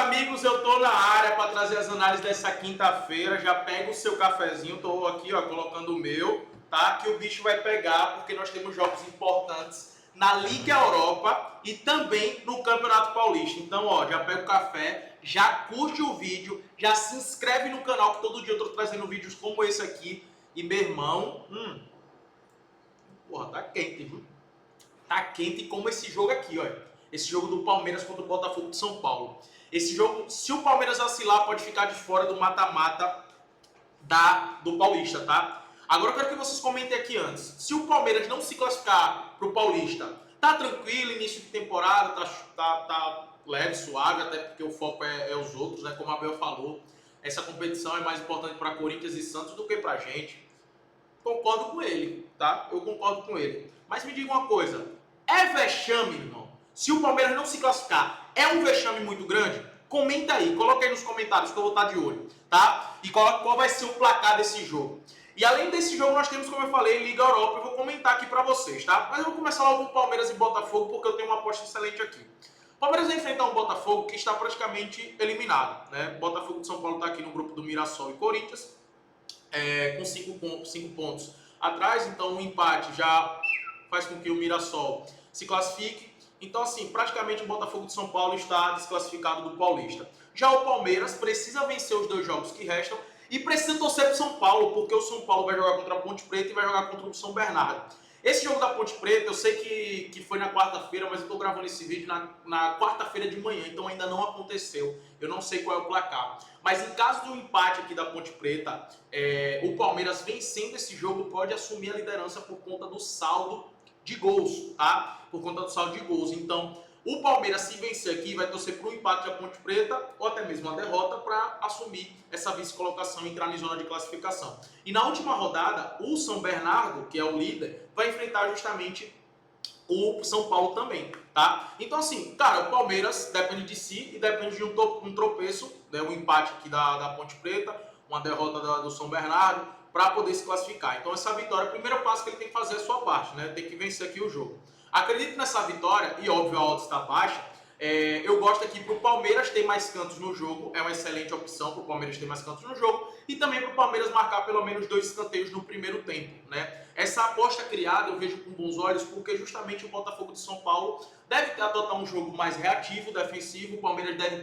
amigos, eu tô na área para trazer as análises dessa quinta-feira. Já pega o seu cafezinho, tô aqui, ó, colocando o meu, tá? Que o bicho vai pegar, porque nós temos jogos importantes na Liga Europa e também no Campeonato Paulista. Então, ó, já pega o café, já curte o vídeo, já se inscreve no canal, que todo dia eu tô trazendo vídeos como esse aqui. E, meu irmão, porra, tá quente, viu? Tá quente como esse jogo aqui, ó. Esse jogo do Palmeiras contra o Botafogo de São Paulo. Esse jogo, se o Palmeiras vacilar, pode ficar de fora do mata-mata do Paulista, tá? Agora eu quero que vocês comentem aqui antes. Se o Palmeiras não se classificar pro Paulista, tá tranquilo, início de temporada, tá leve, suave, até porque o foco é os outros, né? Como a Abel falou, essa competição é mais importante para Corinthians e Santos do que pra gente. Concordo com ele, tá? Eu concordo com ele. Mas me diga uma coisa, é vexame, irmão? Se o Palmeiras não se classificar, é um vexame muito grande? Comenta aí, coloca aí nos comentários que eu vou estar de olho, tá? E coloca qual vai ser o placar desse jogo. E além desse jogo, nós temos, como eu falei, Liga Europa. Eu vou comentar aqui pra vocês, tá? Mas eu vou começar logo com Palmeiras e Botafogo, porque eu tenho uma aposta excelente aqui. O Palmeiras vai enfrentar um Botafogo que está praticamente eliminado, né? Botafogo de São Paulo está aqui no grupo do Mirassol e Corinthians, com 5 pontos atrás, então o empate já faz com que o Mirassol se classifique. Então, assim, praticamente o Botafogo de São Paulo está desclassificado do Paulista. Já o Palmeiras precisa vencer os 2 jogos que restam e precisa torcer para o São Paulo, porque o São Paulo vai jogar contra a Ponte Preta e vai jogar contra o São Bernardo. Esse jogo da Ponte Preta, eu sei que foi na quarta-feira, mas eu estou gravando esse vídeo na quarta-feira de manhã, então ainda não aconteceu. Eu não sei qual é o placar. Mas em caso do empate aqui da Ponte Preta, o Palmeiras vencendo esse jogo pode assumir a liderança por conta do saldo de gols, tá? Por conta do saldo de gols. Então, o Palmeiras, se vencer aqui, vai torcer para o empate da Ponte Preta ou até mesmo a derrota para assumir essa vice-colocação e entrar na zona de classificação. E na última rodada, o São Bernardo, que é o líder, vai enfrentar justamente o São Paulo também, tá? Então, assim, cara, o Palmeiras depende de si e depende de um tropeço, né, um empate aqui da Ponte Preta, uma derrota do São Bernardo, para poder se classificar. Então, essa vitória, o primeiro passo que ele tem que fazer é a sua parte, né? Tem que vencer aqui o jogo. Acredito nessa vitória, e óbvio a odd está baixa. Eu gosto aqui para o Palmeiras ter mais cantos no jogo, é uma excelente opção para o Palmeiras ter mais cantos no jogo, e também para o Palmeiras marcar pelo menos 2 escanteios no primeiro tempo, né? Essa aposta criada eu vejo com bons olhos, porque justamente o Botafogo de São Paulo deve adotar um jogo mais reativo, defensivo. O Palmeiras deve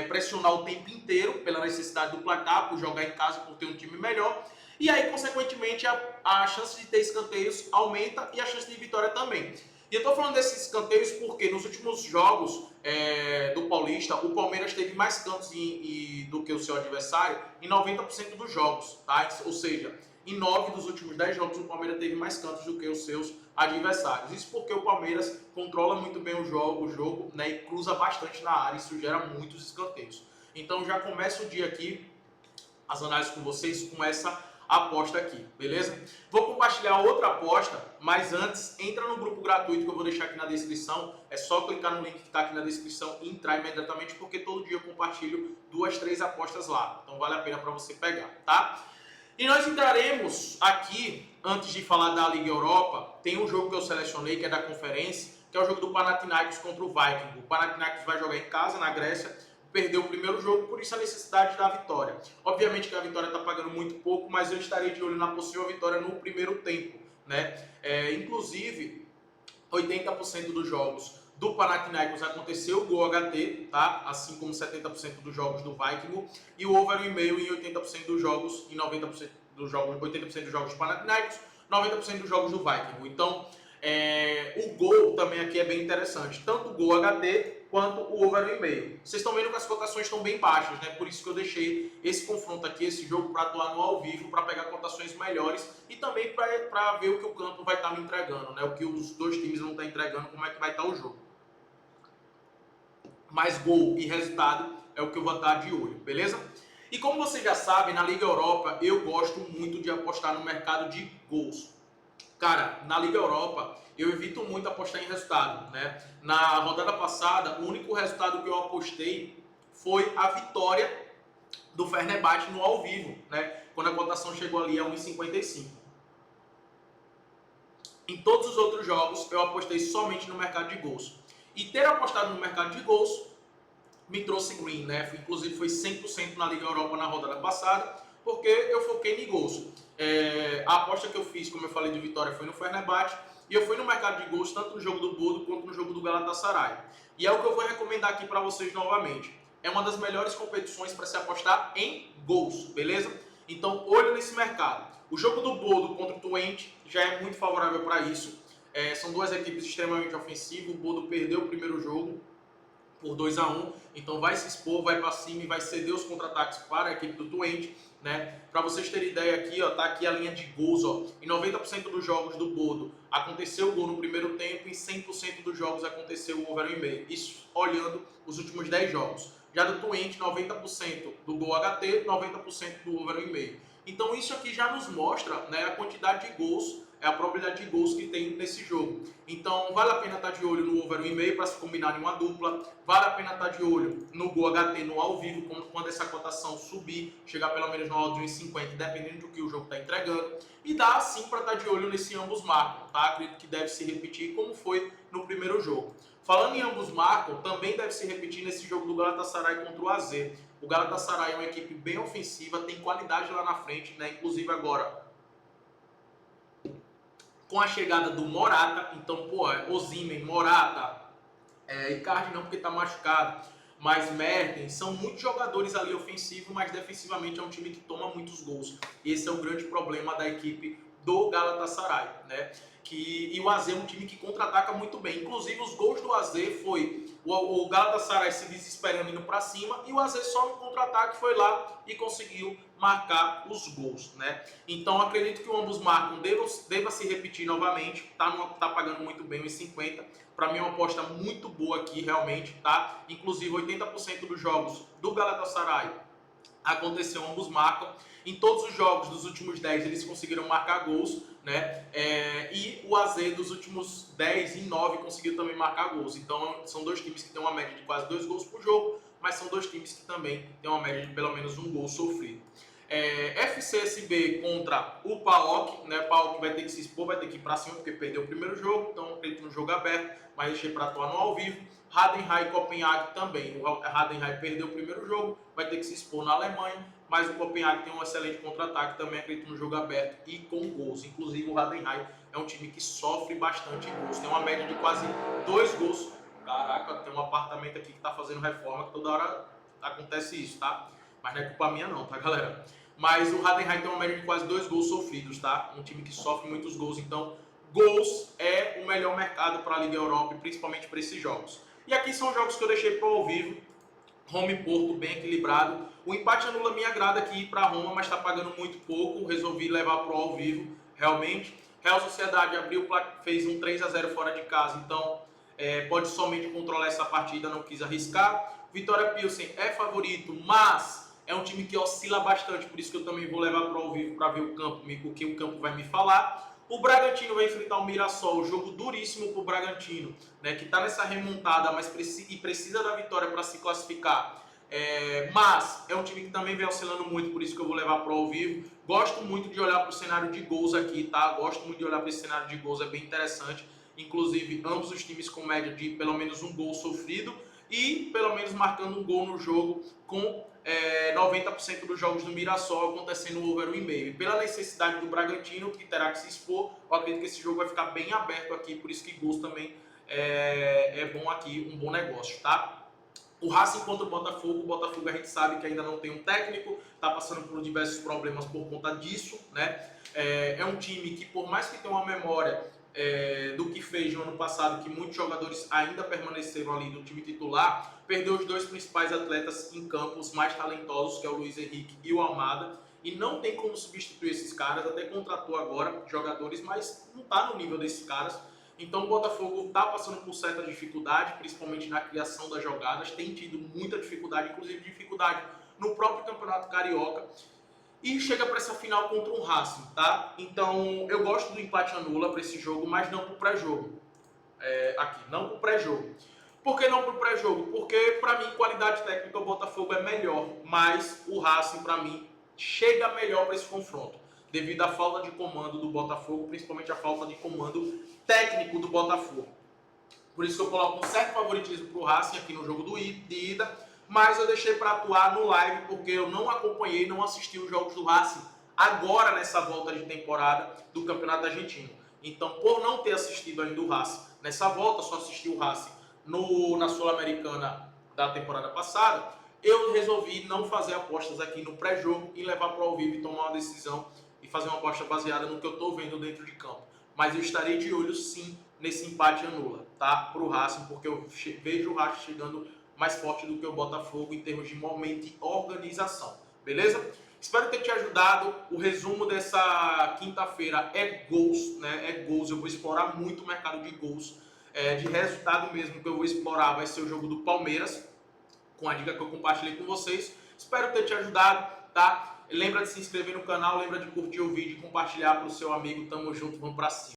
pressionar o tempo inteiro pela necessidade do placar, por jogar em casa, por ter um time melhor. E aí, consequentemente, a chance de ter escanteios aumenta e a chance de vitória também. E eu tô falando desses escanteios porque nos últimos jogos do Paulista, o Palmeiras teve mais cantos do que o seu adversário em 90% dos jogos, tá? Ou seja, em 9 dos últimos 10 jogos, o Palmeiras teve mais cantos do que os seus adversários. Isso porque o Palmeiras controla muito bem o jogo, né, e cruza bastante na área, isso gera muitos escanteios. Então já começa o dia aqui, as análises com vocês, com essa aposta aqui, beleza? Vou compartilhar outra aposta, mas antes, entra no grupo gratuito que eu vou deixar aqui na descrição. É só clicar no link que está aqui na descrição e entrar imediatamente, porque todo dia eu compartilho 2, 3 apostas lá. Então vale a pena para você pegar, tá? E nós entraremos aqui, antes de falar da Liga Europa, tem um jogo que eu selecionei, que é da conferência, que é o jogo do Panathinaikos contra o Viking. O Panathinaikos vai jogar em casa, na Grécia, perdeu o primeiro jogo, por isso a necessidade da vitória. Obviamente que a vitória está pagando muito pouco, mas eu estarei de olho na possível vitória no primeiro tempo, né? Inclusive, 80% dos jogos do Panathinaikos aconteceu o gol HT, tá? Assim como 70% dos jogos do Viking, e o over 1,5 em 80% dos jogos, em 90% dos jogos, 80% dos jogos do Panathinaikos, 90% dos jogos do Viking. Então, o gol também aqui é bem interessante, tanto o gol HT quanto o over 1,5. Vocês estão vendo que as cotações estão bem baixas, né? Por isso que eu deixei esse confronto aqui, esse jogo, para atuar no ao vivo, para pegar cotações melhores e também para ver o que o campo vai estar me entregando, né? O que os 2 times não estão entregando, como é que vai estar o jogo. Mas gol e resultado é o que eu vou estar de olho, beleza? E como vocês já sabem, na Liga Europa eu gosto muito de apostar no mercado de gols. Cara, na Liga Europa, eu evito muito apostar em resultado, né? Na rodada passada, o único resultado que eu apostei foi a vitória do Fenerbahçe no ao vivo, né? Quando a cotação chegou ali a 1,55. Em todos os outros jogos, eu apostei somente no mercado de gols. E ter apostado no mercado de gols me trouxe green, né? Inclusive foi 100% na Liga Europa na rodada passada, porque eu foquei em gols. A aposta que eu fiz, como eu falei de vitória, foi no Fenerbahçe, e eu fui no mercado de gols tanto no jogo do Bodo quanto no jogo do Galatasaray. E é o que eu vou recomendar aqui para vocês novamente. É uma das melhores competições para se apostar em gols, beleza? Então, olho nesse mercado. O jogo do Bodo contra o Twente já é muito favorável para isso. São duas equipes extremamente ofensivas. O Bodo perdeu o primeiro jogo por 2-1, então vai se expor, vai para cima e vai ceder os contra-ataques para a equipe do Twente, né? Para vocês terem ideia aqui, ó, tá aqui a linha de gols, ó. Em 90% dos jogos do Bodo aconteceu o gol no primeiro tempo e 100% dos jogos aconteceu o over 1,5. Isso olhando os últimos 10 jogos. Já do Twente, 90% do gol HT, 90% do over 1,5. Então isso aqui já nos mostra, né, a quantidade de gols, a probabilidade de gols que tem nesse jogo. Então vale a pena estar de olho no over 1,5 para se combinar em uma dupla, vale a pena estar de olho no gol HT, no ao vivo, quando essa cotação subir, chegar pelo menos no áudio de 1,50, dependendo do que o jogo está entregando. E dá sim para estar de olho nesse ambos marcam, tá? Acredito que deve se repetir como foi no primeiro jogo. Falando em ambos marcam, também deve se repetir nesse jogo do Galatasaray contra o AZ. O Galatasaray é uma equipe bem ofensiva, tem qualidade lá na frente, né? Inclusive agora com a chegada do Morata, então, pô, Osimhen, Morata, Icardi não porque tá machucado, mas Mertens, são muitos jogadores ali ofensivos, mas defensivamente é um time que toma muitos gols. E esse é o grande problema da equipe do Galatasaray, né? E o AZ é um time que contra-ataca muito bem. Inclusive, os gols do AZ foi o Galatasaray se desesperando indo para cima e o AZ só no contra-ataque foi lá e conseguiu marcar os gols, né? Então, acredito que o ambos marcam deva se repetir novamente. Tá pagando muito bem os 50. Para mim é uma aposta muito boa aqui, realmente, tá? Inclusive, 80% dos jogos do Galatasaray aconteceu, ambos marcam. Em todos os jogos dos últimos 10 eles conseguiram marcar gols, né? E o AZ dos últimos 10 e 9 conseguiu também marcar gols. Então são dois times que têm uma média de quase 2 gols por jogo, mas são dois times que também têm uma média de pelo menos um gol sofrido. FCSB contra o PAOK, né? O PAOK vai ter que se expor, vai ter que ir para cima porque perdeu o primeiro jogo, então acredito no jogo aberto, mas deixei para atuar no ao vivo. Heidenheim e Copenhague também. O Heidenheim perdeu o primeiro jogo, vai ter que se expor na Alemanha, mas o Copenhague tem um excelente contra-ataque, também acredito no jogo aberto e com gols. Inclusive o Heidenheim é um time que sofre bastante em gols, tem uma média de quase 2 gols. Caraca, tem um apartamento aqui que está fazendo reforma, que toda hora acontece isso, tá? Mas não é culpa minha não, tá, galera? Mas o Heidenheim tem uma média de quase 2 gols sofridos, tá? Um time que sofre muitos gols, então gols é o melhor mercado para a Liga Europa, principalmente para esses jogos. E aqui são jogos que eu deixei para o ao vivo. Roma e Porto bem equilibrado. O empate anula me agrada aqui para Roma, mas está pagando muito pouco. Resolvi levar para o ao vivo, realmente. Real Sociedade abriu, fez um 3-0 fora de casa, então pode somente controlar essa partida, não quis arriscar. Vitória Pilsen é favorito, mas é um time que oscila bastante, por isso que eu também vou levar para o ao vivo para ver o que o campo vai me falar. O Bragantino vai enfrentar o Mirassol, jogo duríssimo para o Bragantino, né, que está nessa remontada, mas precisa da vitória para se classificar. Mas é um time que também vem oscilando muito, por isso que eu vou levar para o ao vivo. Gosto muito de olhar para o cenário de gols aqui, tá? Gosto muito de olhar para esse cenário de gols, é bem interessante. Inclusive, ambos os times com média de pelo menos um gol sofrido e pelo menos marcando um gol no jogo com 90% dos jogos do Mirassol acontecendo no over 1,5. E pela necessidade do Bragantino, que terá que se expor, eu acredito que esse jogo vai ficar bem aberto aqui, por isso que gols também é bom aqui, um bom negócio, tá? O Racing contra o Botafogo a gente sabe que ainda não tem um técnico, está passando por diversos problemas por conta disso, né? É um time que, por mais que tenha uma memória do que fez no ano passado, que muitos jogadores ainda permaneceram ali no time titular, perdeu os dois principais atletas em campo, os mais talentosos, que é o Luiz Henrique e o Almada, e não tem como substituir esses caras, até contratou agora jogadores, mas não está no nível desses caras. Então o Botafogo está passando por certa dificuldade, principalmente na criação das jogadas, tem tido muita dificuldade, inclusive dificuldade no próprio Campeonato Carioca, e chega para essa final contra um Racing, tá? Então eu gosto do empate anula para esse jogo, mas não para o pré-jogo. Aqui, não para o pré-jogo. Por que não para o pré-jogo? Porque para mim qualidade técnica o Botafogo é melhor, mas o Racing para mim chega melhor para esse confronto, devido à falta de comando do Botafogo, principalmente a falta de comando técnico do Botafogo. Por isso que eu coloco um certo favoritismo para o Racing aqui no jogo de ida, mas eu deixei para atuar no live porque eu não acompanhei, não assisti os jogos do Racing agora nessa volta de temporada do Campeonato Argentino. Então, por não ter assistido ainda o Racing nessa volta, só assisti o Racing na Sul-Americana da temporada passada, eu resolvi não fazer apostas aqui no pré-jogo e levar para o ao vivo e tomar uma decisão e fazer uma aposta baseada no que eu estou vendo dentro de campo. Mas eu estarei de olho sim nesse empate anula, tá? Para o Racing, porque eu vejo o Racing chegando mais forte do que o Botafogo em termos de momento e organização, beleza? Espero ter te ajudado. O resumo dessa quinta-feira é gols, né? É gols. Eu vou explorar muito o mercado de gols. De resultado mesmo que eu vou explorar vai ser o jogo do Palmeiras, com a dica que eu compartilhei com vocês. Espero ter te ajudado, tá? Lembra de se inscrever no canal, lembra de curtir o vídeo e compartilhar para o seu amigo. Tamo junto, vamos pra cima.